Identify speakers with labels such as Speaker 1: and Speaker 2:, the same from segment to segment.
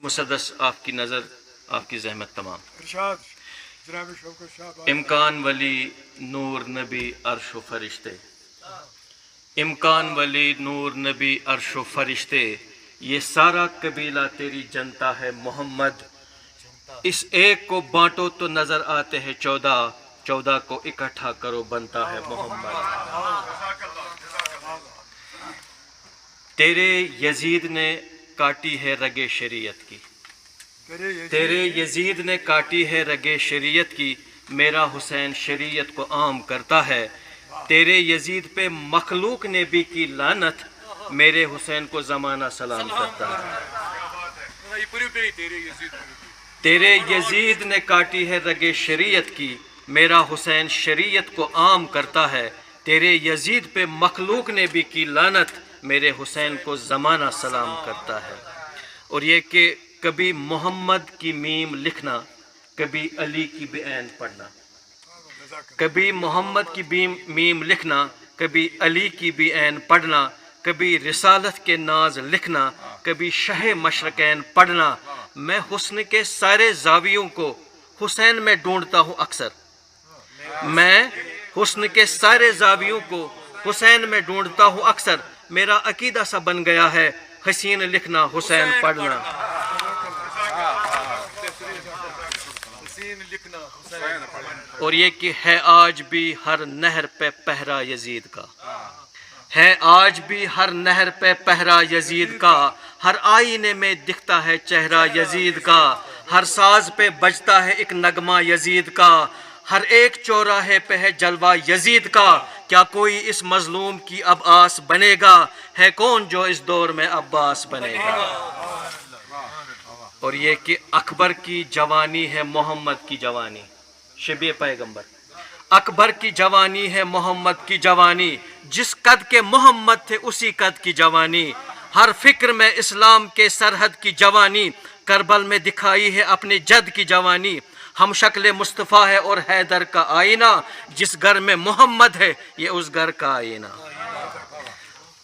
Speaker 1: مسدس آپ کی نظر، آپ کی زحمت تمام. امکان ولی نور نبی عرش و فرشتے، امکان ولی نور نبی عرش و فرشتے، یہ سارا قبیلہ تیری جنتا ہے محمد. اس ایک کو بانٹو تو نظر آتے ہیں 14، 14 کو اکٹھا کرو بنتا ہے محمد. تیرے یزید نے کاٹی ہے رگے شریعت کی، تیرے یزید نے کاٹی ہے رگے شریعت کی، میرا حسین شریعت کو عام کرتا ہے. تیرے یزید پہ مخلوق نے بھی کی لعنت، میرے حسین کو زمانہ سلام کرتا ہے. تیرے یزید نے کاٹی ہے رگے شریعت کی، میرا حسین شریعت کو عام کرتا ہے. تیرے یزید پہ مخلوق نے بھی کی لعنت، میرے حسین کو زمانہ سلام کرتا ہے. اور یہ کہ کبھی محمد کی میم لکھنا، کبھی علی کی بعین پڑھنا، کبھی محمد کی میم لکھنا، کبھی علی کی بعین پڑھنا، کبھی رسالت کے ناز لکھنا، کبھی شہ مشرقین پڑھنا. میں حسن کے سارے زاویوں کو حسین میں ڈھونڈتا ہوں اکثر، میں حسن کے سارے زاویوں کو حسین میں ڈھونڈتا ہوں اکثر. میرا عقیدہ سا بن گیا ہے حسین لکھنا حسین پڑھنا. اور یہ کہ ہے آج بھی ہر نہر پہ پہرا یزید کا، ہے آج بھی ہر نہر پہ پہرا یزید کا، ہر آئینے میں دکھتا ہے چہرہ یزید کا، ہر ساز پہ بجتا ہے ایک نغمہ یزید کا، ہر ایک چوراہے پہ ہے جلوہ یزید کا. کیا کوئی اس مظلوم کی اب آس بنے گا، ہے کون جو اس دور میں عباس بنے گا. اور یہ کہ اکبر کی جوانی ہے محمد کی جوانی، شبیہ پیغمبر. اکبر کی جوانی ہے محمد کی جوانی، جس قد کے محمد تھے اسی قد کی جوانی. ہر فکر میں اسلام کے سرحد کی جوانی، کربل میں دکھائی ہے اپنے جد کی جوانی. ہم شکل مصطفیٰ ہے اور حیدر کا آئینہ، جس گھر میں محمد ہے یہ اس گھر کا آئینہ.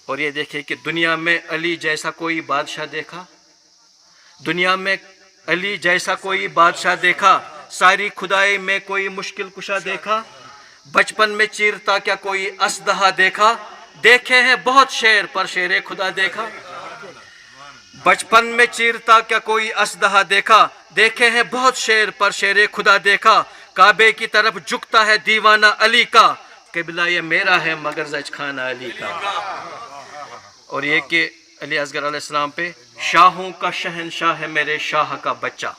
Speaker 1: اور یہ دیکھیں کہ دنیا میں علی جیسا کوئی بادشاہ دیکھا، دنیا میں علی جیسا کوئی بادشاہ دیکھا، ساری خدائی میں کوئی مشکل کشا دیکھا. بچپن میں چیرتا کیا کوئی اسدہا دیکھا، دیکھے ہیں بہت شیر پر شیر خدا دیکھا. بچپن میں چیرتا کیا کوئی اسدہا دیکھا، دیکھے ہیں بہت شیر پر شیر خدا دیکھا. کعبے کی طرف جھکتا ہے دیوانہ علی کا، قبلہ یہ میرا ہے مگر زچ خانہ علی کا. اور یہ کہ علی اصغر علیہ السلام پہ شاہوں کا شہنشاہ ہے میرے شاہ کا بچہ،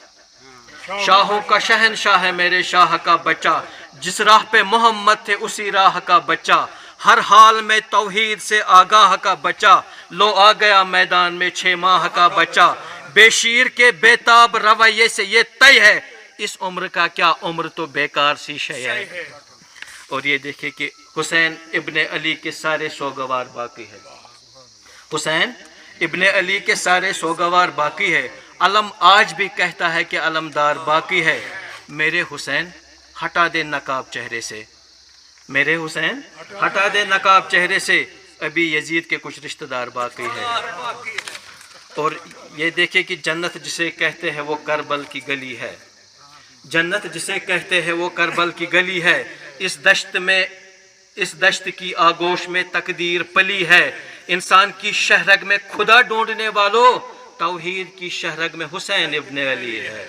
Speaker 1: شاہوں کا شہنشاہ ہے میرے شاہ کا بچہ، جس راہ پہ محمد تھے اسی راہ کا بچہ. ہر حال میں توحید سے آگاہ کا بچہ، لو آ گیا میدان میں 6 ماہ کا بچہ. بے شیر کے بےتاب رویے سے یہ طے ہے، اس عمر کا کیا عمر تو بیکار سی شے ہے. اور یہ دیکھیں کہ حسین ابن علی کے سارے سوگوار باقی ہے، حسین ابن علی کے سارے سوگوار باقی ہے. علم آج بھی کہتا ہے کہ علمدار باقی ہے. میرے حسین ہٹا دے نقاب چہرے سے، میرے حسین ہٹا دے نقاب چہرے سے، ابھی یزید کے کچھ رشتہ دار باقی ہے. اور یہ دیکھیں کہ جنت جسے کہتے ہیں وہ کربل کی گلی ہے، جنت جسے کہتے ہیں وہ کربل کی گلی ہے. اس دشت کی آگوش میں تقدیر پلی ہے، انسان کی شہرگ میں خدا ڈھونڈنے والوں، توحید کی شہرگ میں حسین ابن علی ہے.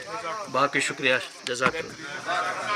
Speaker 1: باقی شکریہ، جزاک اللہ.